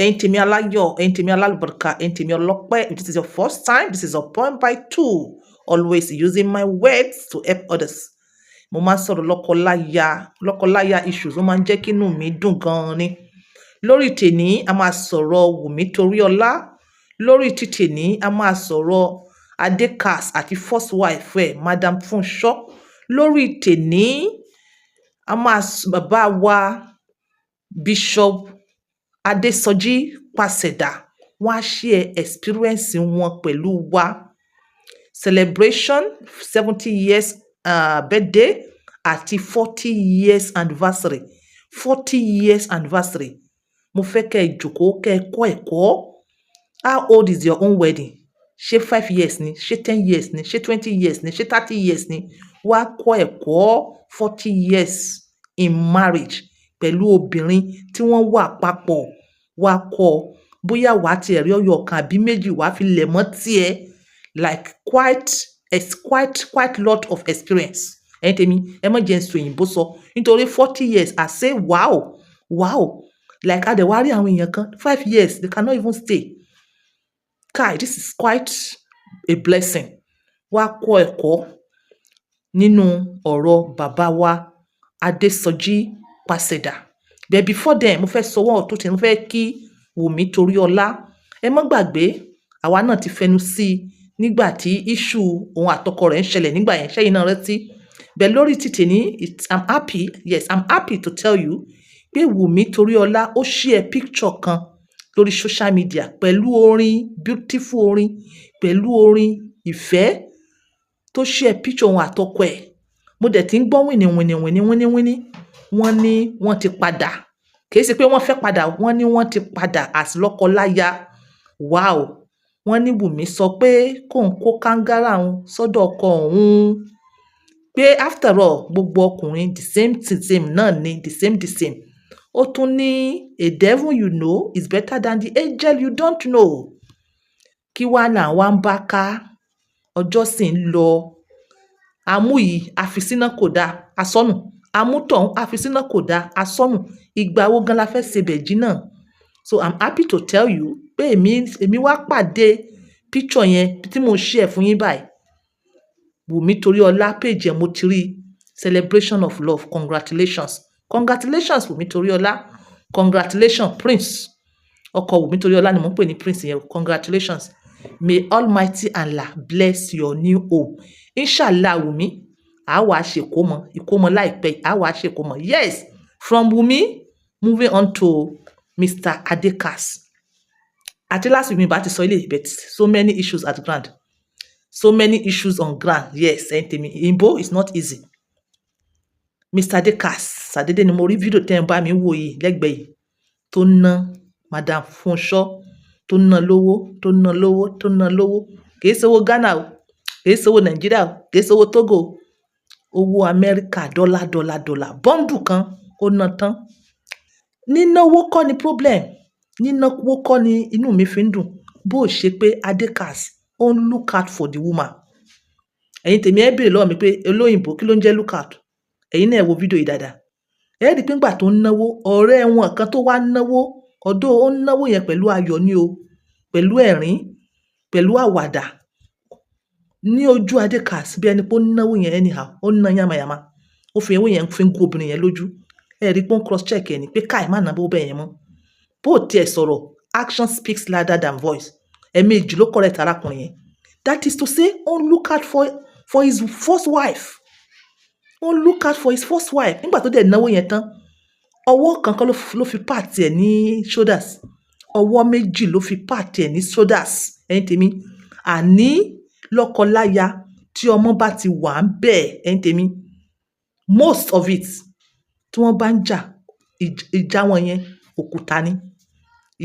ẹ̀yin tèmi aláyọ̀, ẹ̀yin tèmi alálùbọ̀dùkà, ẹ̀yin tèmi ọlọ́pẹ́. If this is your first time, this is a point by two. Always using my words to help others. Mo máa ń sọ̀rọ̀ lọ́kọláya issues, ó máa ń jẹ́ kí inú mi dùn gan-an ni. Lórí tèní, a máa sọ̀rọ̀ Wùmí Toríọlá. Lórí ti tèní, a máa sọ̀rọ̀ Adekas àti first wife ẹ̀, Madam Fúnṣọ́. Lórí tèní, a máa bàbá wa Bishop Adésọjí Pàṣẹdà. Wọ́n á share experience wọn pẹ̀lú wa. Celebration 70 years birthday àti 40 years anniversary. 40 years anniversary. Mo fẹ́ kẹ́ ẹ jókòó kẹ́ ẹ kọ́ ẹ̀kọ́. How old is your own wedding? Ṣé 5 years ni? Ṣé 10 years ni? Ṣé 20 years ni? Ṣé 30 years ni? Wá kọ́ ẹ̀kọ́ 40 years in marriage pẹ̀lú obìnrin tí wọ́n wà papọ̀. Wá kọ́ bóyá wàá ti ẹ̀rí ọyọ kan àbí méjì wàá fi lẹ̀ mọ́ tiẹ̀. Like quite lot of experience. Ẹ̀yin tèmi, ẹ má jẹ́ n sọ òyìnbó sọ. Nítorí 40 years, I say wow. Like a dẹ̀ wá rí àwọn èèyàn kan 5 years, they cannot even stay. Kai, this is quite a blessing. Wá kọ́ ẹ̀kọ́ nínú ọ̀rọ̀ bàbá wa Adésọjí Pàṣẹdà. But before then, mo fẹ́ sọwọ́ tó tẹ̀ mo fẹ́ kí Wùmí Toríọlá. Ẹ má gbàgbé, àwa náà ti fẹnu sí i nígbà tí issue òun àtọkọ rẹ̀ ń ṣẹlẹ̀ nígbà yẹn. Ṣẹ́yìn náà rántí. But lórí ti tèní, I'm happy to tell you pé Wùmí Toríọlá ó share picture kan lórí social media pẹ̀lú orin, beautiful orin, pẹ̀lú orin ìfẹ́ tó share picture òun àtọkọ ẹ̀. Mo dẹ̀ ti ń gbọ́ wìnì. Wọ́n ní wọ́n ti padà. Kìí ṣe pé wọ́n fẹ́ padà, wọ́n ní wọ́n ti padà as lọ́kọláya. Wow! Wọ́n ní Wùmí sọ pé kóun kó kangara òun sọ́dọ̀ ọkọ òun. Pé after all, gbogbo ọkùnrin the same náà ni, the same. Ó tún ní a devil you know is better than the angel you don't know. Kí wá là wá ń bá ká? Ọjọ́ sì ń lọ. Amú yìí, àfisínà kò dá, asọ́nù. Amútọ̀hún, àfisínà kò dá, asọ́nù. Ìgbà wo gan la fẹ́ ṣe bẹ̀jí náà? So I'm happy to tell you pé èmi wá pàdé picture yẹn tí mo share fún yín báyìí. Wùmí Toríọlá page ẹ̀ mo ti rí. Celebration of love. Congratulations Wùmí Toríọlá. Congratulations Prince. Ọkọ Wùmí Toríọlá ni mo ń pè ní Prince yẹn. Congratulations. May Almighty Allah bless your new home. Inshallah Wùmí, a wá ṣe ìkómọ láìpẹ́, a wá ṣe ìkómọ. Yes, from Wùmí, moving on to Mr. Adekas. Àti last week mi bá ti sọ ilé, but so many issues at ground. So many issues on ground. Yes, ẹ̀yin tèmi. Igbo is not easy. Mr. Adekas, ṣàdédé ni mo rí fídíò tẹ́ ń bá mi wò yìí lẹ́gbẹ̀ẹ́ yìí tó ná Madam Fúnṣọ́, tó ná lówó. Kìí ṣe owó Ghana o, kìí ṣe owó Nàìjíríà o, kìí ṣe owó Togo o. Owó Amẹ́ríkà, dọ́là. Bọ́ńdù kan ó ná tán. Nínáwó kọ́ ni problem. Nínáwó kọ́ ni inú mi fi ń dùn. Bó ṣe pé Adekas ó ń look out for the woman. Ẹ̀yin tèmi ẹ béèrè lọ́wọ́ mi pé olóyìnbó kí ló ń jẹ́ look out? Ẹ̀yin náà wo fídíò yìí dáadáa. Ẹ rí pé ńgbà tó ń náwó, ọ̀rẹ́ wọn kan tó wá náwó, ọ̀dọ̀ ó ń náwó yẹn pẹ̀lú ayọ̀ ni o, pẹ̀lú ẹ̀rín, pẹ̀lú àwàdà. Ní ojú Adekas bí ẹni pé ó ń náwó yẹn anyhow, ó ń ná yamayama. Ó fi owó yẹn fi ń gún obìnrin yẹn lójú. Ẹ rí pé ó ń cross check ẹ̀ ni pé káì má ná bó bẹ́ẹ̀ yẹn mọ́. Bó tiẹ̀ sọ̀rọ̀, action speaks louder than voice. Ẹ̀ẹ̀mejì ló correct arákùnrin yẹn. That is to say, ó ń look out for his first wife. Nígbà tó dẹ̀ náwó yẹn tán, ọwọ́ kankan ló fi part ẹ̀ ní shoulders. Ọwọ́ méjì ló fi part ẹ̀ ní shoulders. Ẹ̀yin tèmi, àní lọ́kọláya tí ọmọ bá ti wà ń bẹ̀, ẹ̀yin tèmi, most of it tí wọ́n bá ń jà, ìjà wọn yẹn òkúta ni.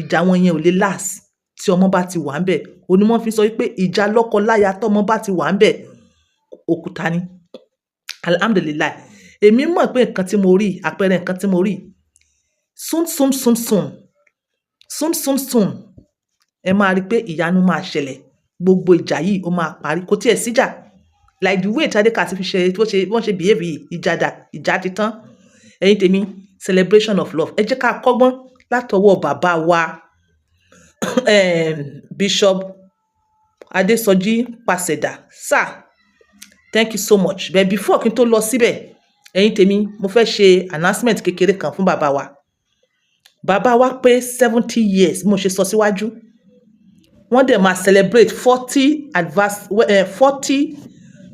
Ìjà wọn yẹn ò lè last tí ọmọ bá ti wà ń bẹ̀. Òní wọ́n fi sọ wípé ìjà lọ́kọláya tí ọmọ bá ti wà ń bẹ̀ òkúta ni. Alhamdulillah. Èmi mọ̀ pé nǹkan tí mo rí, àpẹẹrẹ nǹkan tí mo rí. Soon. Ẹ máa rí pé ìyanu máa ṣẹlẹ̀. Gbogbo ìjà yìí ó máa parí. Kò tiẹ̀ síjà. Like the way Adekas fi ṣe wọ́n ṣe behave yìí, ìjà ti tán. Ẹ̀yin tèmi, celebration of love. Ẹ jẹ́ ká kọ́gbọ́n látọwọ́ bàbá wa Bishop Adesoji Paseda. Sir, thank you so much. But before kí n tó lọ síbẹ̀, ẹ̀yin tèmi, mo fẹ́ ṣe announcement kékeré kan fún bàbá wa. Bàbá wa pé 70 years, mo ṣe sọ síwájú. Wọ́n dẹ̀ máa celebrate 40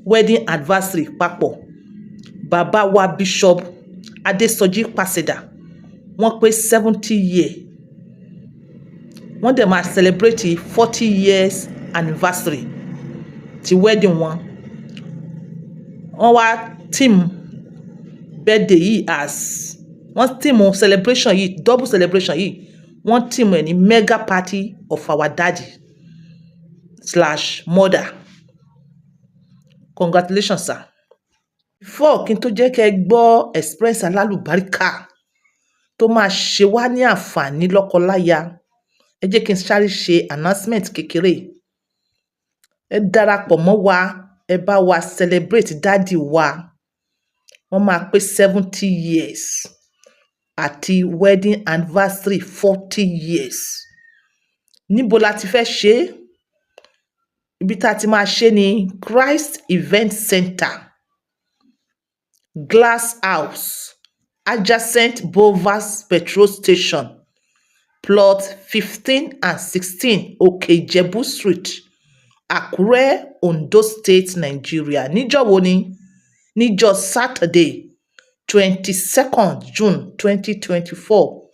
wedding anniversary papọ̀. Bàbá wa Bishop Adesoji Paseda. Wọ́n pé 70 years. Wọ́n dẹ̀ máa celebrate 40 years anniversary ti wedding wọn. Wọ́n wá team birthday yìí as wọ́n team celebration yìí, double celebration yìí, wọ́n team ẹ̀ ní mega party of our daddy/mother. Congratulations, sir. Before kí n tó jẹ́ kẹ́ ẹ gbọ́ express alálùbáríkà tó máa ṣe wá ní àǹfààní lọ́kọláya, ẹ jẹ́ kí n sáré ṣe announcement kékeré. Ẹ darapọ̀ mọ́ wa, ẹ bá wa celebrate daddy wa. Wọ́n máa pé 70 years àti wedding anniversary 40 years. Níbo la ti fẹ́ ṣe? Ibi tá ti máa ṣe ní Christ Event Center, Glass House, adjacent Bovas Petrol Station, plot 15 and 16 Òkè-Ìjẹ̀bú Street, Àkúrẹ́, Ondo State, Nigeria. Níjọ́ wo ni? Níjọ́ Saturday 22nd June 2024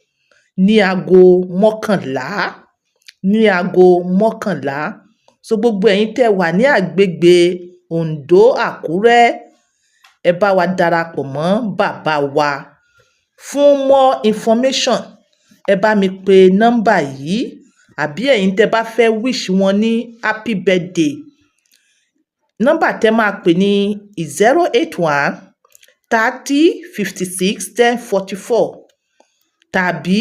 ní aago mọ́kànlá. So gbogbo ẹ̀yin tẹ́ wà ní àgbègbè Ondo, Àkúrẹ́, ẹ bá wa darapọ̀ mọ́ bàbá wa. Fún more information, ẹ bá mi pe nọ́mbà yìí, àbí ẹ̀yin tẹ́ bá fẹ́ wish wọn ní happy birthday. Nọ́mbà tẹ́ máa pè ní 081 30 56 10 44 tàbí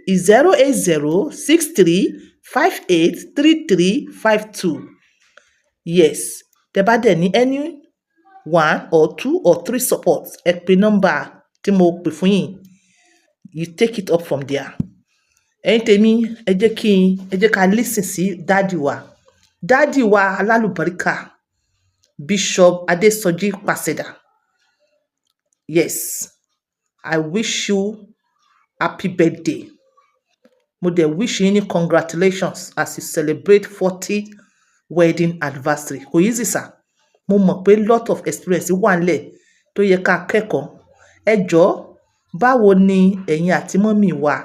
080 63 58 33 52. Yes, tẹ́ bá dẹ̀ ní any 1 or 2 or 3 support, ẹ pe nọ́mbà tí mo pè fún yín. You take it up from there. Ẹ̀yin tèmi, ẹ jẹ́ ká listen sí daddy wa. Daddy wa alálùbáríkà, Bishop Adesoji Paseda. Yes, I wish you happy birthday. Mo dẹ̀ wish yín ní congratulations as you celebrate 40 wedding anniversary. Kò easy, sir. Mo mọ̀ pé lot of experience wà nílẹ̀ tó yẹ ká kẹ́kọ̀ọ́. Ẹ jọ̀ọ́, báwo ni ẹ̀yin àti mọ́mì wa,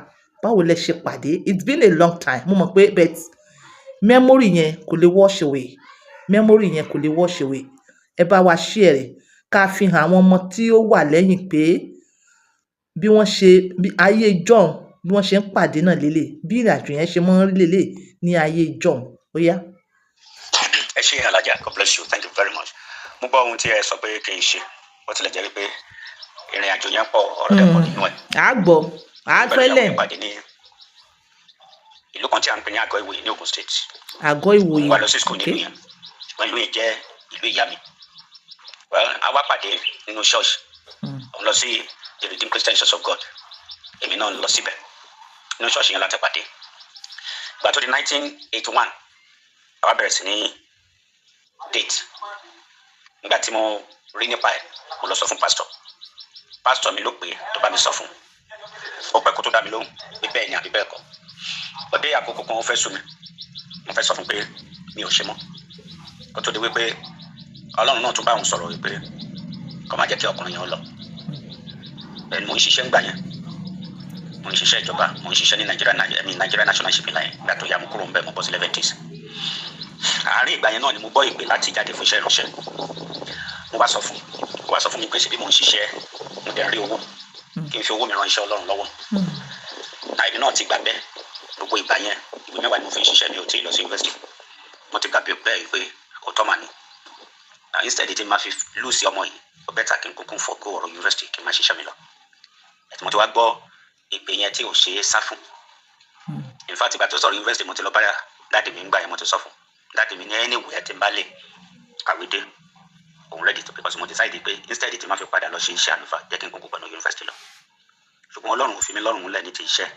báwo lẹ ṣe pàdé? It's been a long time. Mo mọ̀ pé but memory yẹn kò lè wash away. Ẹ bá wa share rẹ̀ ká fi hàn àwọn ọmọ tí ó wà lẹ́yìn pé bí ayé ìjọ́un, bí wọ́n ṣe ń pàdé náà lélẹ̀, bí ìrìnàjò yẹn ṣe máa ń rí lélẹ̀ ní ayé ìjọ́un. Ó yá. Ẹ ṣé Alhaja, God bless you, thank you very much. Mo gbọ́ ohun tí ẹ sọ pé kí n ṣe, ó tilẹ̀ jẹ́ wípé ìrìn àjò yẹn pọ̀, ọ̀rọ̀ dẹ̀ pọ̀ nínú ẹ̀. Fẹ́lẹ̀. Pàdé ní ìlú kan tí a ń pè ní Àgọ́ Ìwòye ní Ogun State. Àgọ́ Ìwòye. Mo wá lọ sí school nínú yẹn, ṣùgbọ́n ìlú yẹn jẹ́ ìlú ìyá mi. A wá pàdé nínú church. Mo lọ sí the Redeemed Christian Church of God. Èmi náà lọ síbẹ̀. Nínú church yẹn láti pàdé. Ìgbà tó di 1981, àwa bẹ̀rẹ̀ sí ní date. Nígbà tí mo rí nípa ẹ̀, mo lọ sọ fún pastor mi ló pè é tó bá mi sọ fún. Ó pẹ́ kó tó dá mi lóhùn pé bẹ́ẹ̀ ni àbí bẹ́ẹ̀ kọ́. Ọdẹ àkókò kan ó fẹ́ sú mi. Mo fẹ́ sọ fún pé mi ò ṣe mọ́. Kó tó di wípé Ọlọ́run náà tún bá òun sọ̀rọ̀ wípé kó má jẹ́ kí ọkùnrin yẹn lọ. Bẹ́ẹ̀ ni mo ń ṣiṣẹ́ ńgbà yẹn. Mo ń ṣiṣẹ́ ìjọba, mo ń ṣiṣẹ́ ní Nigeria National Shipping Line. Ìgbà tó yá mo kúrò ńbẹ̀, mo bọ́ sí Leventis. Àárín ìgbà yẹn náà ni mo gbọ́ ìpè láti jáde fún iṣẹ́ ìránṣẹ́. Mo wá sọ fún mi pé ṣe bí mo ń ṣiṣẹ́, mo dẹ̀ rí owó kí n fi owó mi ran iṣẹ́ Ọlọ́run lọ́wọ́. Àìní náà ti gbà bẹ́ẹ̀. Gbogbo ìgbà yẹn ìwé mẹ́wàá ni mo fi ń ṣiṣẹ́, mi ò tí ì lọ sí yunifásitì. Mo ti gbà bẹ́ẹ̀ pé òótọ́ mà ni. Instead tí ma fi lù sí ọmọ yìí, ó bẹ́tà kí n kúkú fọ́gó ọ̀rọ̀ yunifásitì kí n má ṣiṣẹ́ mi lọ. Ẹ̀tí mo ti wá gbọ́ ìpè yẹn tí ò ṣe é sá fún. In fact, ìgbà tó sọ̀rọ̀ yunifásitì mo ti lọ bá dáàdì mi ń gbà yẹn, mo ti sọ fún. Dáàdì mi ní anywhere tí n bá lè kàwé dé, òun ready to, because mo decide pé instead tí ma fi padà lọ ṣe iṣẹ́ àlùfáà, jẹ́ kí n kúkú pẹ̀lú yunifásitì lọ. Ṣùgbọ́n Ọlọ́run ò fi mí lọ́rùn múlẹ̀ ní ti iṣẹ́.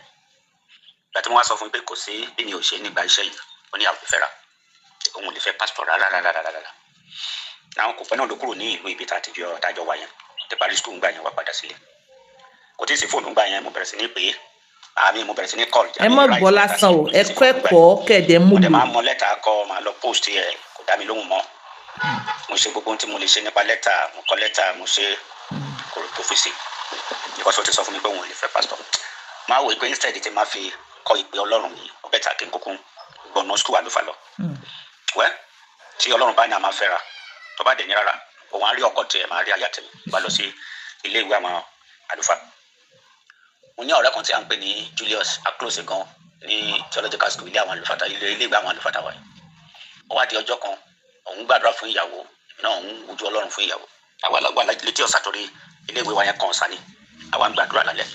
láti mo wá sọ fún pé kò sí bí mi ò ṣe nígbà iṣẹ́ yìí ó ní àwọn ìfẹ́ra òun ò lè fẹ́ pásítọ̀ rárá àwọn kò pẹ́ náà ló kúrò ní ìlú ibi tàjọ wà yẹn ti parí skul gbà yẹn wá padà sílé kò tí ì sí fóònù gbà yẹn mo bẹ̀rẹ̀ sí ní pé mo bẹ̀rẹ̀ sí ní call. ẹ mọ̀ gbọ́ lásán o ẹ kọ́ ẹ̀kọ́ kẹ̀dẹ̀ mú lò. mo dẹ̀ máa mọ lẹ́tà kọ máa lọ post ẹ̀ kò dá mi lóhùn mọ́ mo ṣe gbogbo ohun tí mo lè ṣe nípa lẹ́tà mo kọ lẹ́tà mo ṣe kò fi sí because ó ti sọ fún mi pé òun ò lè fẹ́ pásítọ̀ máa wò pé instead tí máa fi kọ ìpè ọlọ́run mi ó bẹ̀tà kí n kúkú gbọ̀nà skul àlùfáà lọ. wẹ́ tí ọlọ́run bá ní a máa fẹ́ra tó bá dẹ̀ ní rárá òun á rí ọkọ tiẹ̀ máa rí aya tèmi bá lọ sí ilé ìwé àwọn àlùfáà. mo ní ọ̀rẹ́ kan tí a ń pè ní Julius aclose gan ní theological school ilé ìwé àwọn àlùfáà wáyé. ó wá di ọjọ́ kan òun gbàdúrà fún ìyàwó náà òun wojú ọlọ́run fún ìyàwó àwa lọ́gbà létí ọ̀sà torí ilé ìwé wa yẹn kan ọ̀sà ni àwa ń gbàdúrà lálẹ́.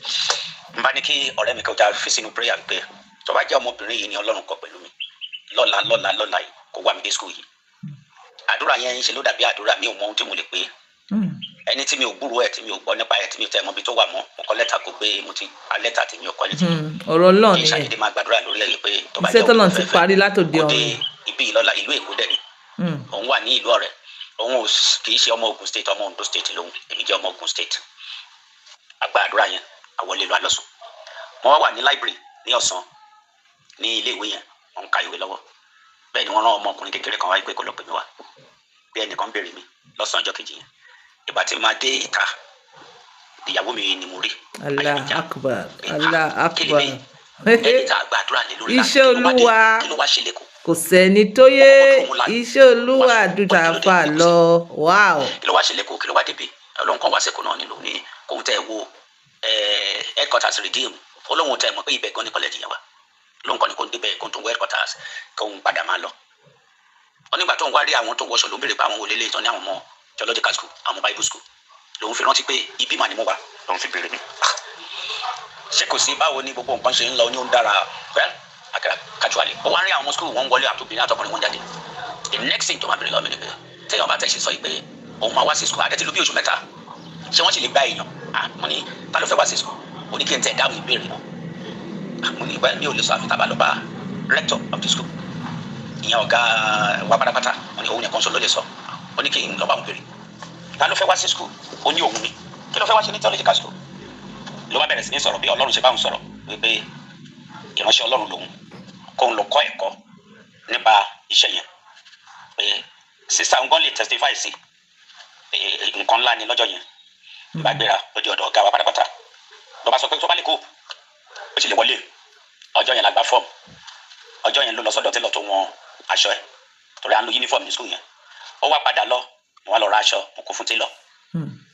n bá ní kí ọ̀rẹ́ mi kọjá fi sínú prayer pé tó bá jẹ́ ọmọbìnrin yìí ni ọlọ́run kọ pẹ̀lú mi lọ́la yìí kó wá mi dé school yìí. àdúrà yẹn ń ṣe ló dàbí àdúrà mi ò mọ ohun tí mo lè pé ẹni tí mi ò gbúròó ẹ̀ tí mi ò gbọ́ nípa ẹ̀ tí mi ò tẹ́ mọ́ bí tó wà mọ́ mo kọ lẹ́tà kó pé mo ti a lẹ́tà tí mi ò kọ́ létí ọ̀rọ̀ Ọlọ́run ni ìṣàyẹ̀dẹ̀ máa gbàdúrà lórí ẹ̀ pé tó bá iṣẹ́ jẹ́ tọ́lọ́run ti parí látòde òde ọ̀run. ibi ìlọ́la ìlú Èkó dẹ̀ ni òun wà ní ìlú Ọ̀rẹ́ òun kì í ṣe ọmọ Ògùn state ọmọ Ondo state lòun èmi jẹ́ ọmọ Ògùn state. àgbà àdúrà yẹn àwọlé lọ alọ́sùn mo wà ní library ní ọ̀sán ní ilé ìwé yẹn wọ́n ń ka ìwé lọ́wọ́ bẹ́ẹ̀ ni wọ́n rán ọmọkùnrin kékeré kan wáyé pé kó lọ pè mí wá bí ẹnìkan béèrè mi lọ́sàn-án ọjọ́ kejì yẹn ìgbà tí máa dé ìta ìyàwó mi ni mo rí. Allah akbar Allah akbar. ẹni tá a gba àdúrà lé lórí iṣẹ́ Olúwa kí ló wá ṣe lẹ́kọ̀ọ́. kò sẹ́ni tó yé iṣẹ́ Olúwa dùjà fà lọ wáò. kí ló wá ṣe lẹ́kọ̀ọ́ kí ló wá débi Ọlọ́run kan wá sẹ́kọ̀ọ́ náà nílò ní kóhun tẹ́ ẹ wo headquarters Redeem Ọlọ́run tẹ́ ẹ mọ̀ pé ibẹ̀ gan ní kọ́lẹ́jì yẹn wà Ọlọ́run kan ní kó ń débẹ̀ kó ń tó wọ headquarters kóhun padà máa lọ. wọ́n nígbà tó ń wá rí àwọn tó wọṣọ ló ń béèrè pé àwọn olè ìtàn ní àwọn ọmọ theological school àwọn Bible school lòun fi rántí pé ibi mà ni mo wà lòun fi béèrè mi. ṣé kò sí báwo ni gbogbo nǹkan ṣe ń lọ ní ó ń dára well akẹ́rẹ́ casually ó wá rí àwọn ọmọ school wọn wọlé àtòbìnrin àtọkùnrin wọn jáde the next thing tó máa béèrè lọ́wọ́ mi ni pé tẹ́yọ̀ bá tẹ̀sí sọ pé òun máa wá sí school àdẹ́tí ló bí oṣù mẹ́ta ṣé wọ́n sì lè gba èèyàn mo ní ta ló fẹ́ wá sí school ó ní kí n tẹ̀ dáhùn ìbéèrè náà mo ní mi ò lè sọ àfi tàbá lọ bá rector of the school ìyẹn ọ̀gá wa pátápátá mo ní òun nìkan sọ ló lè sọ ó ní kí n lọ bá òun béèrè ta ló fẹ́ wá sí school ó ní òun ni kí ló fẹ́ wá sí ní theological school ló bá bẹ̀rẹ̀ sí ní sọ̀rọ̀ bí Ọlọ́run ṣe bá òun sọ̀rọ̀ wípé ìránṣẹ́ Ọlọ́run lòun kóun lọ kọ́ ẹ̀kọ́ nípa iṣẹ́ yẹn pé sísá òun gan lè testify sí nǹkan ńlá ni lọ́jọ́ yẹn bá gbéra lójú ọ̀dọ̀ ọ̀gá wa pátápátá ló bá sọ pé tó bá lè kó ó sì lè wọlé ọjọ́ yẹn la gba fọ́ọ̀mù ọjọ́ yẹn ló lọ sọ́dọ̀ télọ̀ tó wọn aṣọ ẹ̀ torí à ń lo uniform ní school yẹn ó wá padà lọ mo wá lọ ra aṣọ mo kó fún télọ̀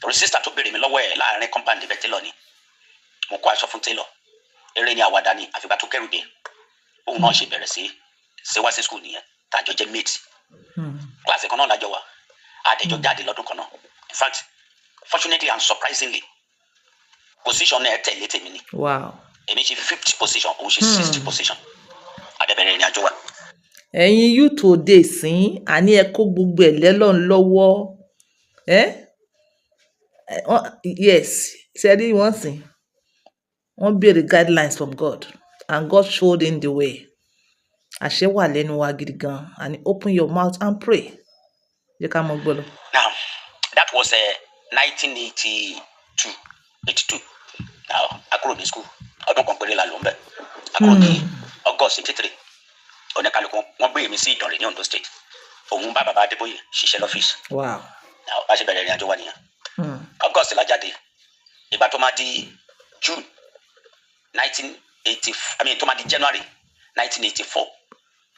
torí sísá tó béèrè mi lọ́wọ́ ẹ̀ láàrin compound ibẹ̀ télọ̀ ni mo kó aṣọ fún télọ̀ eré ni àwàdà ni àfìgbà tó kẹrù dé òun náà ṣe bẹ̀rẹ̀ sí wá sí school nìyẹn tàjọ jẹ́ mate kíláàsì kan náà lájọ wa àdẹjọ jáde lọ́dún kan náà in fact fortunately and surprisingly position náà tẹ̀lé tèmi ni èmi ṣe 50 position òun ṣe 60 position àdẹ̀bẹ̀rẹ̀ ìrìn àjò wa. ẹ̀yin youth òde ìsín àní ẹ kó gbogbo ẹ̀ lẹ́lọ́run lọ́wọ́ yes ṣẹ́rí wọ́n sìn wọ́n béèrè guidelines from God and God showed him the way. àṣẹ wà lẹ́nu wa gidi gan and open your mouth and pray. jẹ́ ká mọ gbọ́ lọ. now that was 1982 now akúrò ní school ọdún kan péré la lò ń bẹ̀ akúrò ní August 83 oníkálukú wọ́n gbé mi sí Ìdànrè ní Ondo state òun bá bàbá Adébóyè ṣiṣẹ́ lọ́fíìsì. wow. now bá ṣe bẹ̀rẹ̀ ìrìn àjò wa nìyẹn. August la jáde ìgbà tó máa di June 1980 tó máa di January 1984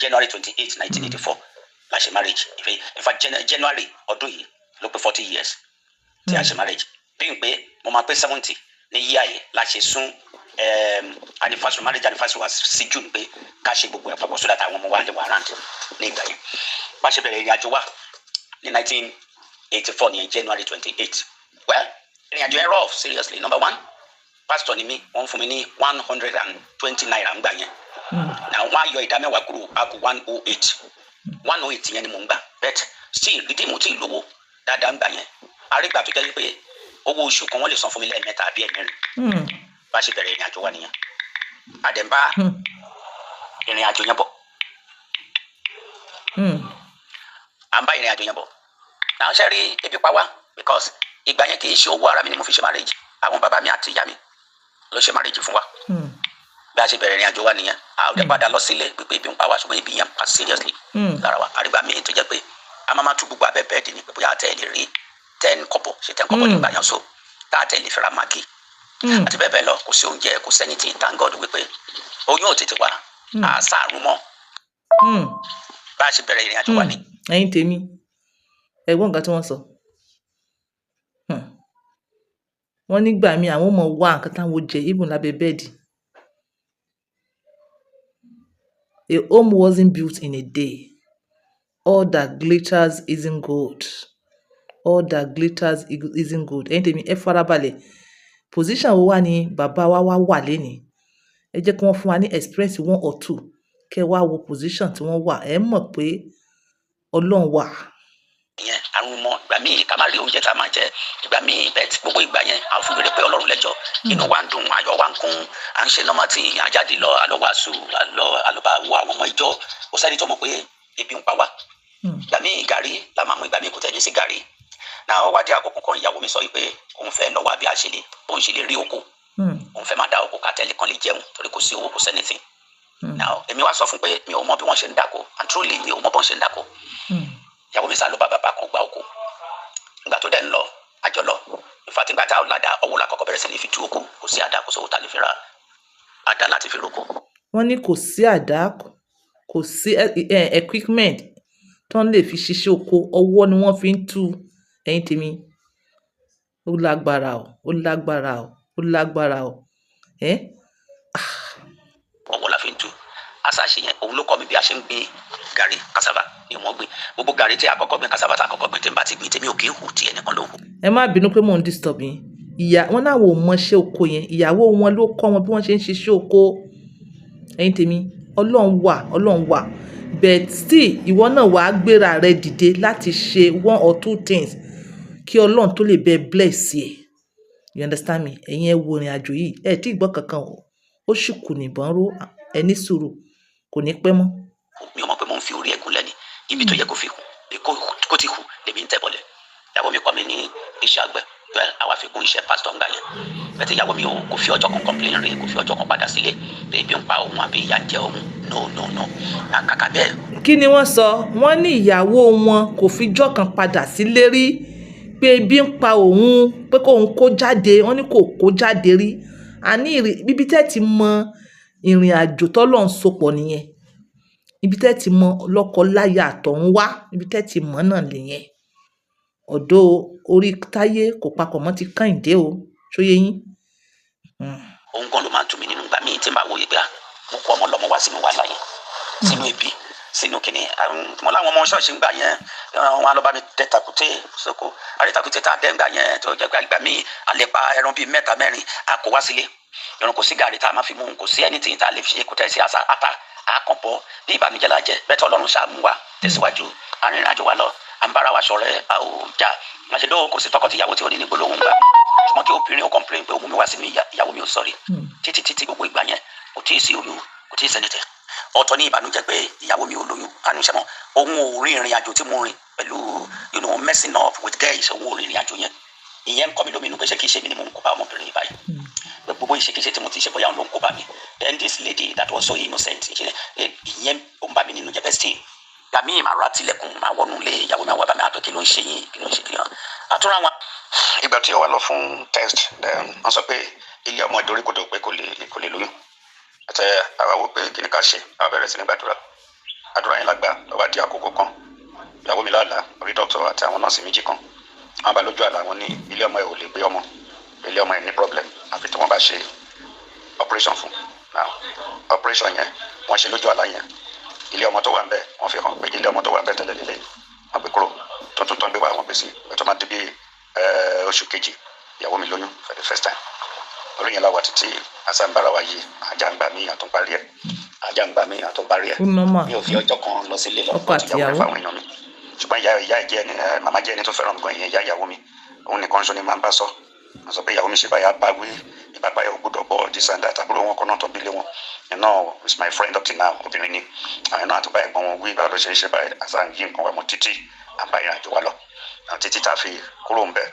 January 28 1984 la ṣe marriage in fact January ọdún yìí ló pé 40 years tí a ṣe marriage bí n pé mo máa pé 70 ní yíyá yìí la ṣe sún anniversary marriage anniversary wa sí June pé ká ṣe gbogbo ẹ̀ papọ̀ sódà táwọn ọmọ wa lè wà round ní ìgbà yẹn bá ṣe bẹ̀rẹ̀ ìrìn àjò wa ní 1984 ní January 28 well ìrìn àjò yẹn rough seriously number one pastor ni mi wọ́n fún mi ní 120 naira ń gbà yẹn na wọ́n á yọ ìdá mẹ́wàá kúrò àkó 108 yẹn ni mò ń gbà but still Redeem tí lówó dáadáa ń gbà yẹn arígbà tó jẹ́ pé owó oṣù kan wọ́n lè san fún mi lẹ́ẹ̀mẹ́ta àbí ẹ̀mẹ́rin bá ṣe bẹ̀rẹ̀ ìrìn àjò wa nìyẹn àdẹ̀mbá ìrìn àjò yẹn bọ̀. À ń bá ìrìn àjò yẹn bọ̀. Náà ṣe rí ebi pa wá because ìgbà yẹn kì í ṣe owó ara mi ni mo fi ṣe marriage. Àwọn bàbá mi àti ìyá mi ló ṣe marriage fún wa. Bí a ṣe bẹ̀rẹ̀ ìrìn àjò wa nìyẹn. A ò dé padà lọ sílé pípé ibi ń pa wá ṣùgbọ́n ibi yẹn pa seriously. Lára wa àrígbà mi tó jẹ́ pé a máa tú gbogbo abẹ́ bẹ́ẹ̀dì ni pé bóyá àtẹ̀ lè rí 10 kọ́bọ̀ ṣe 10 kọ́bọ̀ nígbà yẹn so tá àtẹ̀ lè fẹ́ra máàkì. Àti bẹ́ẹ̀ bẹ́ẹ̀ lọ kò sí oúnjẹ kò sẹ́ni tí thank God wípé oyún ò tètè wá àṣàrùn mọ́. Bá a ṣe bẹ̀rẹ̀ ìrìn àjò wa ni. Ẹ̀yin tèmi ẹ̀gbọ́n nǹkan tí wọ́n sọ wọ́n nígbà míì àwọn ọmọ wá nǹkan táwọn jẹ even lábẹ́ bẹ́ẹ̀dì. A home wasn't built in a day. All that glitters isn't gold. All that glitters isn't gold. Ẹ̀yin tèmi ẹ farabalẹ̀ position wo wá ni bàbá wa wà lénìí. Ẹ jẹ́ kí wọ́n fún wa ní experience 1 or 2 kẹ́ wá wo position tí wọ́n wà ẹ mọ̀ pé Ọlọ́run wà. Ìyẹn àrùn mọ́ ìgbà míì ká máa rí oúnjẹ tá a máa jẹ ìgbà míì bẹ́ẹ̀ tí gbogbo ìgbà yẹn àwọn fún mi rẹ pé Ọlọ́run lẹ́jọ́ inú wa ń dùn ayọ̀ wa ń kún à ń ṣe nọ́mà tí àjáde lọ àlọ́wàásù àlọ́bà wo àwọn ọmọ ìjọ kò sẹ́ni tó mọ̀ pé ebi ń pa wá. Ìgbà míì gàrí la máa mú ìgbà míì kò tẹ̀ ní sí gàrí. Náà ó wá dé àkókò kan ìyàwó mi sọ pé òun fẹ́ lọ wá bí a ṣe lè òun ṣe lè rí oko òun fẹ́ máa dá oko ká tẹ́lẹ̀ kan lè jẹun torí kò sí owó kò sẹ́ni tí. Now èmi wá sọ fún pé mi ò mọ bí wọ́n ṣe ń dáko and truly mi ò mọ bí wọ́n ṣe ń dáko. Ìyàwó mi sá ló bá bàbá kan gba oko nígbà tó dẹ̀ ń lọ àjọ lọ ìfàtí nígbà tá a ládàá ọwọ́ la kọ́kọ́ bẹ̀rẹ̀ sí ní fi tú oko kò sí àdá kò sówó tá a lè fi ra àdá láti fi roko. Wọ́n ní kò sí àdá kò sí equipment tó ń lè fi ṣiṣẹ́ oko ọwọ́ ni wọ́n fi ń tú. Ẹ̀yin tèmi ó lágbára o ó lágbára o ó lágbára o. Ọwọ́ la fi ń tú àṣàṣe yẹn òun ló kọ́ mi bí a ṣe ń gbin gàrí cassava ni wọ́n gbìn gbogbo gàrí tí a kọ́kọ́ gbìn cassava tí a kọ́kọ́ gbìn tí n bá ti gbìn tèmi ò kì í hù tí ẹnìkan ló hù. Ẹ má bínú pé mò ń disturb yín wọn náà wò mọṣẹ́ oko yẹn ìyàwó wọn ló kọ́ wọn bí wọ́n ṣe ń ṣiṣẹ́ oko. Ẹ̀yin tèmi Ọlọ́run wà but still ìwọ náà wàá gbéra rẹ dìde láti ṣe 1 or 2 things kí Ọlọ́run tó lè bẹ bless ẹ. You understand me? Ẹ̀yin ẹ wo ìrìn àjò yìí ẹ tí gbọ́ kankan o ó sì kù nìbọn ró ẹ ní sùúrù kò ní pẹ́ mọ́. Mi ò mọ̀ pé mo ń fi orí ẹ̀gún lẹ́ni ibi tó yẹ kó fi hù kó ti hù lèmi ń tẹ̀bọ̀lẹ̀. Ìyàwó mi kọ́ mi ní iṣẹ́ àgbẹ̀ àwa fi kún iṣẹ́ pásítọ̀ ńgbà yẹn bẹ́ẹ̀ tí ìyàwó mi kò fi ọjọ́ kan complain rí kò fi ọjọ́ kan padà sílé pé ebi ń pa òun àbí ìyà ń jẹ òun no àkàkà bẹ́ẹ̀. Kí ni wọ́n sọ? Wọ́n ní ìyàwó wọn kò fi ọjọ́ kan padà sílé rí pé ebi ń pa òun pé kóun kó jáde wọ́n ní kò kó jáde rí. Àní ibi tẹ́ ti mọ ìrìn àjò tọ́lọ́run sopọ̀ nìyẹn ibi tẹ́ ti mọ lọ́kọ láya àtọ̀run wá ibi tẹ́ ti mọ̀ náà nìyẹn. Ọ̀dọ̀ orí Táyé kò papọ̀ mọ́ ti Kẹ́hìndé o ṣóyé yín. Òun gan ló máa ń tù mí nínú ìgbà míì tí màá wòye pé mo kó ọmọ lọ́mọ wá sínú wàhálà yẹn sínú ibi sínú kìnní mo láwọn ọmọ ṣọ́ọ̀ṣì ń gbà yẹn wọn lọ bá mi tẹ takùté sóko àrètàkùté tá a dẹ́ ń gbà yẹn tó jẹ́ pé ìgbà míì àlepa ẹran bíi 3 4 a kó wá sílé ìrun kò sí gàrí tá a máa fi mú kò sí ẹni tí tá a lè fi ṣe kò tẹ̀ sí àṣà àtà àkànbọ̀ bí ìbànújẹ́ la jẹ bẹ́ẹ̀ tí Ọlọ́run ṣàmú wa tẹ̀síwájú arìnrìn àjò wa lọ à ń bára wa ṣọ̀rẹ́ a ò jà má ṣe dóò kò sí tọkọtìyàwó tí ò ní ní gbólóhùn gbà ṣùgbọ́n kí obìnrin ó complain pé òun mi wá sínú ìyàwó mi ò sọ̀rí títí gbogbo ìgbà yẹn kò tí ì sí oyún kò tí ì sẹ́nitẹ̀ ọ̀tọ̀ ní ìbànújẹ́ pé ìyàwó mi ò lóyún ànúṣẹ́mọ́ òun ò rí ìrìn àjò tí mo rìn pẹ̀lú messing up with guys òun ò rí ìrìn àjò yẹn ìyẹn ń kọ́ mi lóminú pé ṣé kìí ṣe mi ni mo ń kó bá ọmọbìnrin yìí báyìí gbogbo ìṣekíṣe tí mo ti ṣe bóyá òun ló ń kó bá mi then this lady that was so innocent ìyẹn ó ń bá mi nínú jẹ́ bẹ́ẹ̀ sí gàmí ìmàrà tilẹ̀kùn máa wọnú lé ìyàwó mi àwọn bàbá mi àpè kí ló ń ṣe yín kí ló ń ṣe kí ló ń àtúrà wọn. ìgbà tí ó wà lọ fún test wọ́n sọ pé ilé ọmọ ìdorí kò tó pé kò lè lóyún àti àwa wò pé kí ni ká ṣe àwa bẹ̀rẹ̀ sí ní gbàdúrà àdúrà yẹn lágbà lọ́wọ́ di àkókò kan ìyàwó mi lálàá orí dókítà àti àwọn nọ́ọ̀sì méjì kan àwọn bá lójú àlá wọn ní ilé ọmọ ẹ̀ ò lè gbé ọmọ ilé ọmọ ẹ̀ ní problem àfi tí wọ́n bá ṣe operation fún now operation yẹn wọ́n ṣe lójú àlá yẹn ilé ọmọ tó wà ń bẹ̀ wọ́n fi hàn pé ilé ọmọ tó wà ń bẹ̀ tẹ́lẹ̀ lélẹ̀ wọ́n gbé kúrò tuntun tó ń gbé wá wọn gbé sí ẹ̀ tó máa dé bí oṣù kejì ìyàwó mi lóyún for the first time orí yẹn láwa títí asambara wa yìí ajangba mi àtúnparí ẹ mi ò fi ọjọ́ kan lọ sílé lọ fún ìyàwó rẹ fáwọn èèyàn mi ṣùgbọ́n ìyá ìjẹ́ ẹni màmá jẹ́ ẹni tó fẹ́ràn gan ìyẹn ìyá ìyàwó mi òun nìkan ṣo ni máa ń bá sọ wọ́n sọ pé ìyàwó mi ṣe báyà bá wí ìbàbá yẹn ò gbọ́dọ̀ bọ́ this and that àbúrò wọn kan náà tó bílé wọn is my friend up till now obìnrin ni àwọn náà àtúbà ẹ̀gbọ́n wọn wí báwo ló ṣe é ṣe báyìí àṣà yí nǹkan wà mọ́ títí àbáyé àjò wa lọ títí tá a fi kúrò ń bẹ̀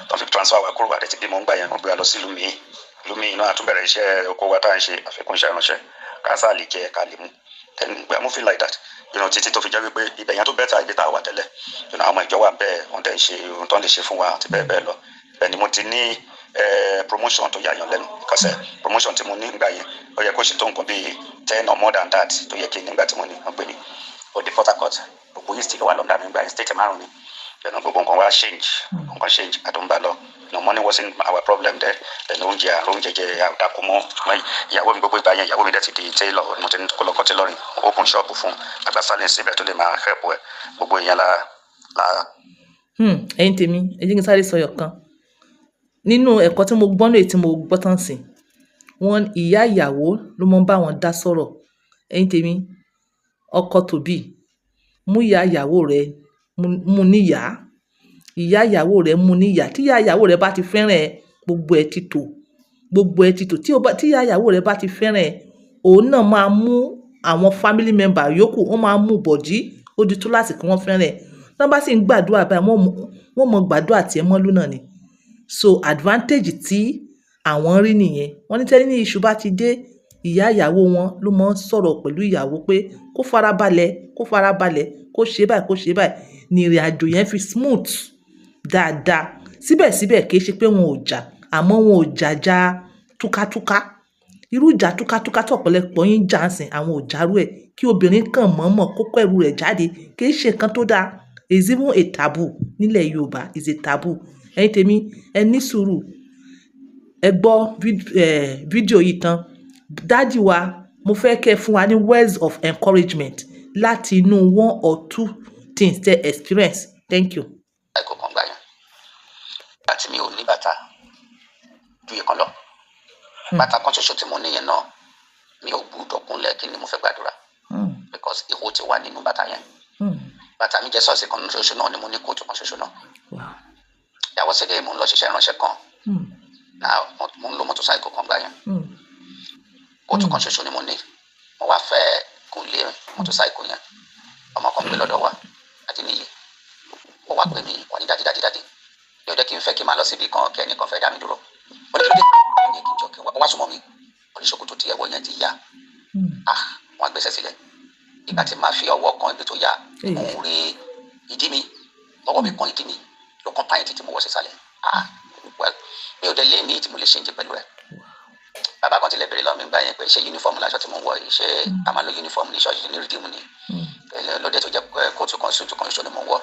tó fi transfer wa kúrò àdẹ́tí bí mo ń gbà yẹn mo gbé wa lọ sí ìlú mi náà àtúbẹ̀rẹ̀ iṣẹ́ oko wa tá à ń ṣe àfikún iṣẹ́ ìránṣẹ́ káṣá lè jẹ ká lè mú then we are moving like that títí tó fi jẹ́ wípé ibẹ̀ yẹn tó bẹ́ẹ̀ ta ibi tá a wà tẹ́lẹ̀ àwọn ìjọ wà bẹ́ẹ̀ wọ́n dẹ̀ ń ṣe ohun tó ń lè ṣe fún wa àti bẹ́ẹ̀ bẹ́ẹ̀ lọ bẹ́ẹ̀ ni mo ti ní promotion tó yàyàn lẹ́nu because promotion tí mo ní nígbà yẹn ó yẹ kó ṣe tó nǹkan bíi 10 or more than that tó yẹ kí nígbà tí mo ní wọ́n pè mí ó di Port Harcourt gbogbo east ló wà lọ́dà mi nígbà yẹn state márùn ni gbogbo nǹkan wá change àdúgbà lọ money wasn't our problem there oúnjẹ jẹ àdàkùmọ́ ìyàwó mi gbogbo ìgbà yẹn ìyàwó mi dẹ̀ ti di tailor mo ti kó lọ kọ́ tailoring open shop fún agbásálẹ̀ síbẹ̀ tó lè máa help ẹ̀ gbogbo ìyẹn la. ẹ̀yin tèmi ẹ jẹ́ kí n sáré sọ yọ̀kan nínú ẹ̀kọ́ tí mo gbọ́ lóye tí mo gbọ́ tán sí wọn ìyá ìyàwó ló mọ́ bá wọn dá sọ̀rọ̀ ẹ̀yin tèmi ọkọ tòbí mú ìyá ìyàwó rẹ mú níyà ìyá ìyàwó rẹ mú níyà tí ìyá ìyàwó rẹ bá ti fẹ́ràn ẹ gbogbo ẹ ti tò tí ìyá ìyàwó rẹ bá ti fẹ́ràn ẹ òun náà máa mú àwọn family member yòókù wọ́n máa mú bọ̀dí ó di tó láti kí wọ́n fẹ́ràn ẹ tán bá sì ń gbàdúrà báyìí wọ́n mọ gbàdúrà tiẹ̀ mọ́lú náà ni so advantage tí àwọn rí nìyẹn wọ́n ní tẹ́lẹ̀ ní iṣu bá ti dé ìyá ìyàwó wọn ló mọ́ ń sọ̀rọ̀ pẹ̀lú ìyàwó pé kó farabalẹ̀ kó ṣe báyìí ní ìrìn àjò yẹn fi smooth dáadáa síbẹ̀síbẹ̀ kì í ṣe pé wọn ò jà àmọ́ wọn ò jàjà túkátúká irú ìjà túkátúká tó ọ̀pọ̀lọpọ̀ yín jà ń sìn àwọn ò járú ẹ̀ kí obìnrin kàn mọ̀ọ́mọ̀ kó kó ẹrù rẹ̀ jáde kì í ṣe nǹkan tó dáa is even a taboo nílẹ̀ Yorùbá is a taboo ẹ̀yin tèmi ẹ ní sùúrù ẹ gbọ́ fídíò yìí tán dádì wa mo fẹ́ kẹ́ fún wa ní words of encouragement láti inú 1 or 2 things tẹ́ experience thank you. ẹ̀kọ́ kan gbà yẹn láti mi ò ní bàtà ju ìkan lọ bàtà kan ṣoṣo tí mo ní yẹn náà mi ò gbúdọ̀ kúnlẹ̀ kí ni mo fẹ́ gbàdúrà because ihò ti wà nínú bàtà yẹn bàtà mi jẹ́ ṣọ́ọ̀ṣì kan ṣoṣo náà ni mo ní kóòtù kan ṣoṣo náà ìyàwó sílẹ̀ mo ń lọ ṣiṣẹ́ ìránṣẹ́ kan náà mo ń lo mọ́tòsáìkò kan gbà yẹn kóòtù kan ṣoṣo ni mo ní mo wá fẹ́ kún lé mọ́tòsáìkò yẹn ọmọ kan gbé lọ́dọ̀ wa àti níyì ó wá pè mí wọ́n ní dádì yóò dé kí n fẹ́ kí n máa lọ síbi kan kí ẹnìkan fẹ́ dá mi dúró ó ní kí ló dé kí n jọ kí wá súnmọ́ mi oníṣòkòtò tí ẹ̀wọ̀ yẹn ti yá wọ́n gbèsè sílẹ̀ ìgbà tí màá fi ọwọ́ kan ibi tó yá mo ń rí ìdí mi ọwọ́ mi kan ìdí mi ló kàn pààyàn títí mo wọ́ sísàlẹ̀ mi ò dé lé ní tí mo lè ṣe ń jẹ pẹ̀lú ẹ̀ bàbá kan tilẹ̀ bèrè lọ́wọ́ mi gbà yẹn pé ṣé yúnífọ́ọ̀mù láṣọ tí mo wọ̀ yìí ṣé a máa lo yúnífọ́ọ̀mù ní ṣọ́ọ̀ṣì ní rìdíìmù ni lóde tó jẹ́ kóòtù kan sóòtù kan ṣo ni mo wọ̀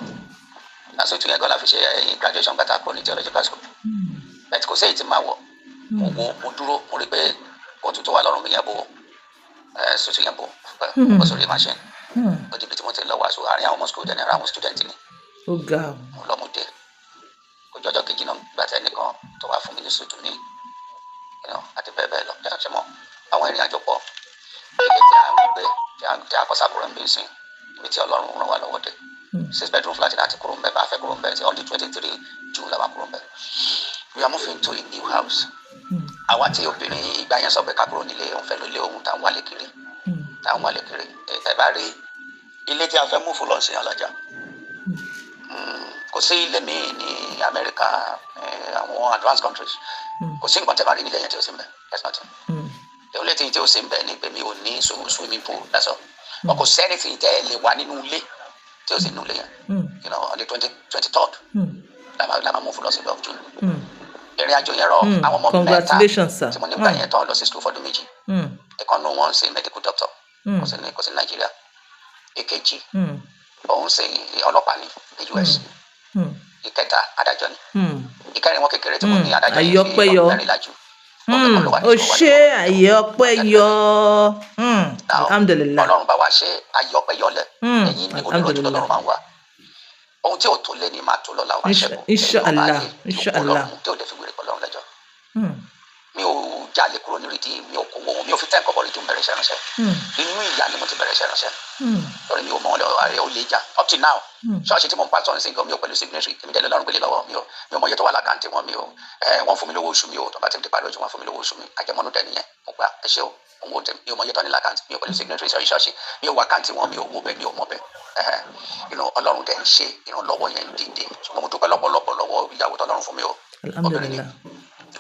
lásìkò yẹn gan la fi ṣe graduation gbàtà kúrò ní theological school bẹ́ẹ̀ kò séyìí tí máa wọ̀ mo dúró mo rí pé kóòtù tó wà lọ́rùn mi yẹn bò sóòtù yẹn bò ó sórí machine ó dìbò tí mo ti lọ wá so àárín àwọn ọmọ school dẹni ara àwọn student ni mo lọ mo dé ojú ọjọ́ kejì náà gbàtà ẹnìkan tó wà fún mi ní sóòtù ní àti bẹ́ẹ̀ bẹ́ẹ̀ lọ ṣe mọ́ àwọn ìrìn àjò pọ̀ ilé tí a ń gbé tí a kọ́ sákúrò ń bí sìn ibi tí Ọlọ́run ràn wá lọ́wọ́ dé 6 bedroom flat láti kúrò ń bẹ̀ bá fẹ́ kúrò ń bẹ̀ tí on the 23 June la máa kúrò ń bẹ̀. We are moving to a new house. àwa tí obìnrin ìgbà yẹn sọ pé ká kúrò nílé òun fẹ́ lólé òun táwọn wálé kiri ẹ bá rí ilé tí a fẹ́ mú fún lọ́sìn alájà kò sí ilé míì ní Amẹ́ríkà àwọn advanced countries kò sí nǹkan tẹ́ bá rí nílé yẹn tí ó sì ń bẹ̀ there's nothing. ilé tí ó sì ń bẹ̀ ni pé mi ò ní swimming pool that's all. wọn kò sẹ́ni tí tẹ́ ẹ lè wà nínú ilé tí ó sì nínú ilé yẹn on the 23rd la máa mú fún lọ́sìn of June. ìrìn àjò yẹn rọ àwọn ọmọ mẹ́ta tí mo nígbà yẹn tán lọ sí school fọdún méjì ìkànnì wọn ṣe medical doctor kò sí Nàìjíríà èkejì òun ṣe ọlọ́pàá ní US ìkẹta adájọ́ ni ìkẹrin wọn kékeré tí mo ní adájọ́ ní ọ̀gbẹ́rin lajú ó ṣe àyè ọpẹ́ yọ alhamdulillah Ọlọ́run bá wa ṣe àyè ọpẹ́ yọlẹ̀ ẹ̀yin ní olùrọ̀jú lọ́run máa ń wà ohun tí ò tó lé ní máa tó lọ́la wá ṣẹ́kù inshallah tí ò lè fi wéré pọ̀ lọ́run lẹ́jọ́ mi ò jalè kúrò ní redeem, mi ò kówó wọn, mi ò fi tẹ́ nǹkan bọ̀ redeem bẹ̀rẹ̀ iṣẹ́ ránṣẹ́. Inú ìyá ni mo ti bẹ̀rẹ̀ iṣẹ́ ránṣẹ́. Lórí mi ò mọ ààrẹ ò lè jà up till now. Ṣọ́ọ̀ṣì tí mo ń pàṣọ ní single mi ò pẹ̀lú signatory, èmi jẹ́ lọ́rùn gbélé lọ́wọ́ mi ò mọ iye tó wà lákàntì wọn, mi ò wọ́n fún mi lówó oṣù mi ò, tó bá ti di parí oṣù wọn fún mi lówó oṣù mi, àjẹmọ́nú dẹ̀ nìyẹn, mo gbà ẹ ṣé o, mi ò mọ iye tó ní lákàntì, mi ò pẹ̀lú signatory sọ̀rọ̀ ṣọ́ọ̀ṣì, mi ò wá kàntì wọn, mi ò wo bẹ́ẹ̀, mi ò mọ bẹ́ẹ̀. Ọlọ́run dẹ̀ ń ṣe ìrànlọ́wọ́ yẹn dìde, ṣùgbọ́n mo dúpẹ́ lọ́pọ̀lọpọ̀ lọ́wọ́ ìyàwó tọ́lọ́run fún mi o.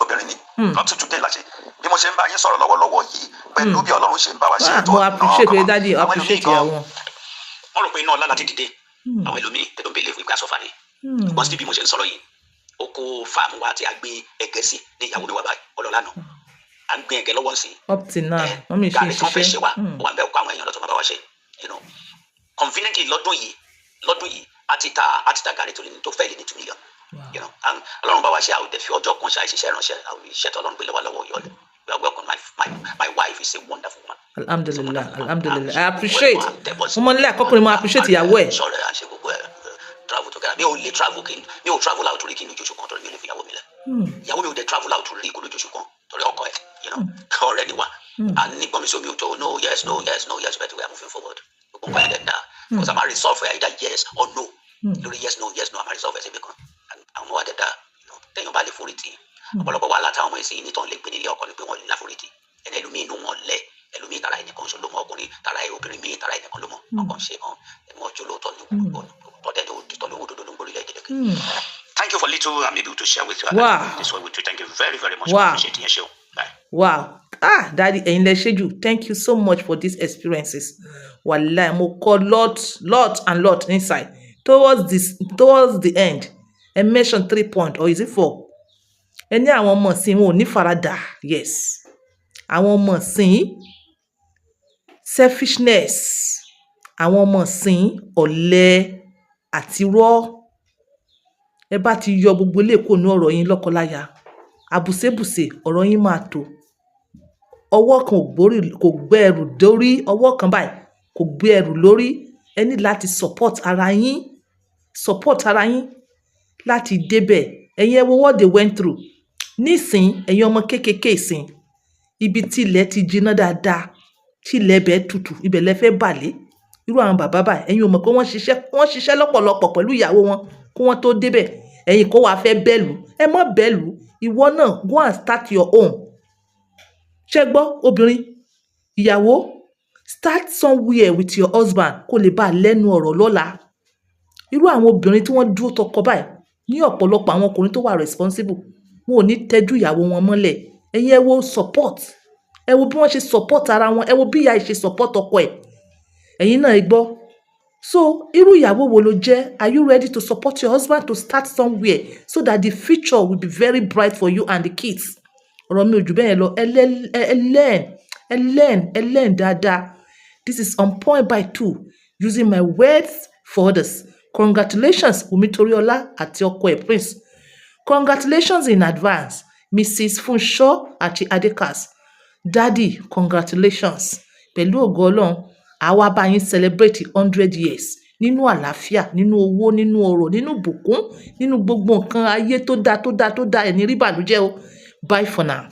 Obìnrin ni not to today láti bí mo ṣe ń bá yín sọ̀rọ̀ lọ́wọ́lọ́wọ́ yìí pẹ̀lú bí Ọlọ́run ṣe ń bá wa ṣe mo appreciate daddy, appreciate ìyàwó. Wọ́n rò pé iná ọlá láti dìde, àwọn ẹlòmíì they don't believe ìgbà sọ́fà ni. Wọ́n sì bí mo ṣe ń sọ̀rọ̀ yìí, ó kó fáàmù wa tí a gbé ẹ̀gẹ́ sí ní ìyàwó mi wà báyìí ọlọ́lá náà. À ń gbé ẹ̀gẹ́ lọ́wọ́ sí. Up till now, wọ́n mi ṣe gàrí tí wọ́n fẹ́ ṣe ṣiṣẹ́. wa, ó wà ń bẹ́ kó àwọn èèyàn lọ́tọ̀ máa bá wa ṣe. Conveniently lọ́dún yìí a ti ta gàrí tó fẹ́ lé ní 2 million. Ọlọ́run bá wa ṣe àwùjọ fi ọjọ́ kan ṣàìṣiṣẹ́ ránṣẹ́ àwọn iṣẹ́ tó Ọlọ́run gbé lọ́wọ́ yọ we are welcome. My wife is a wonderful woman. Alhamdulillah, I appreciate. Mo nílé àkọ́kọ́ ni mo appreciate ìyàwó ẹ̀. Sọ̀rọ̀ à ń ṣe gbogbo ẹ̀ travel together. Mi ò lè travel mi ò travel out rí kí n lójooṣù kan torí mi ò lè fi ìyàwó mi lẹ̀. Ìyàwó mi ò dé travel out rí kó lójooṣù kan torí ọkọ ẹ̀ ọ̀rẹ́ ni wa. A ní gbọ́n mi sí omi òjò no yes but we are moving forward. Gbogbo nǹkan ẹ̀ dẹ̀ dá. Because I'm a resolve either yes or no. Lórí yes no I'm a resolve ẹ̀ síbi kan. Àwọn ọmọ wa dẹ̀ dá. Téèyàn bá lè forí tì ọ̀pọ̀lọpọ̀ wa látàwọn ọmọ ìsìn nítorí lè gbé nílé ọkọ ni pé wọ́n lè láforítì ẹni ẹlòmíín inú wọn lẹ ẹlòmíín tara ẹnìkan ṣo ló mọ ọkùnrin tara obìnrin míín tara ẹnìkan ló mọ ọkàn ṣe kan ẹmọ ọjọ́ lóòótọ́ ní tọ́tẹ́ ní òdodo ló ń gbórí lẹ́yìn dẹ́dẹ́kẹ́. Thank you for little I'm able to share with you. Wow. This way with you. Thank you very much. Wow. Appreciate your show. Bye. Wow. Daddy, ẹ̀yin lẹ ṣe jù. Thank you so much for these experiences. Wallahi, mo kọ́ lot inside. Towards the end, I mentioned 3 points, or is it 4? Ẹni àwọn ọmọ ìsìn wọn ò ní faradà. Yes. Àwọn ọmọ ìsìn selfishness. Àwọn ọmọ ìsìn ọ̀lẹ àti rọ́. Ẹ bá ti yọ gbogbo ilé kò ní ọ̀rọ̀ yín lọ́kọláya. Àbùsébùsè ọ̀rọ̀ yín máa tó. Ọwọ́ kan kò gbé ẹrù dórí, ọwọ́ kan báyìí kò gbé ẹrù lórí. Ẹ ní láti support ara yín láti débẹ̀. Ẹ̀yin ẹ wo what they went through. Nísìn ẹ̀yin ọmọ kéékèèké ìsìn ibi tí ilẹ̀ ti jiná dáadáa tí ilẹ̀ bẹ́ẹ̀ tutù ibẹ̀ lẹ fẹ́ bàlẹ́. Irú àwọn bàbá báyìí ẹ̀yin ò mọ̀ pé wọ́n ṣiṣẹ́ lọ́pọ̀lọpọ̀ pẹ̀lú ìyàwó wọn kí wọ́n tó débẹ̀. Ẹ̀yin kó wá fẹ́ bẹ́ẹ̀lù. Ẹ má bẹ́ẹ̀lù. Ìwọ náà go and start your own. Ṣé gbọ́ obìnrin ìyàwó start somewhere with your husband kó lè bá lẹ́nu ọ̀rọ̀ lọ́la. Irú àwọn obìnrin tí wọ́n dúró tọkọ báyìí ní ọ̀pọ̀lọpọ̀ àwọn ọkùnrin tó wà responsible wọn ò ní tẹ́jú ìyàwó wọn mọ́lẹ̀. Ẹ̀yin ẹ wo support. Ẹ wo bí wọ́n ṣe support ara wọn. Ẹ wo bí ìyá ṣe support ọkọ ẹ̀. Ẹ̀yin náà ẹ gbọ́. So irú ìyàwó wo ló jẹ́? Are you ready to support your husband to start somewhere so that the future will be very bright for you and the kids? Ọ̀rọ̀ mi ò jù bẹ́ẹ̀ lọ. Ẹ learn dáadáa. This is on point by 2 using my words for others. Congratulations Wumi Toriola àti ọkọ ẹ̀ Prince. Congratulations in advance Mrs. Funsho àti Adekas. Daddy, congratulations. Pẹ̀lú ògo Ọlọ́run, àwa bá yín celebrate 100 years nínú àlàáfíà, nínú owó, nínú ọrọ̀, nínú bùkún, nínú gbogbo nǹkan ayé tó dá ẹni rí bàlújẹ́ o. Bye for now.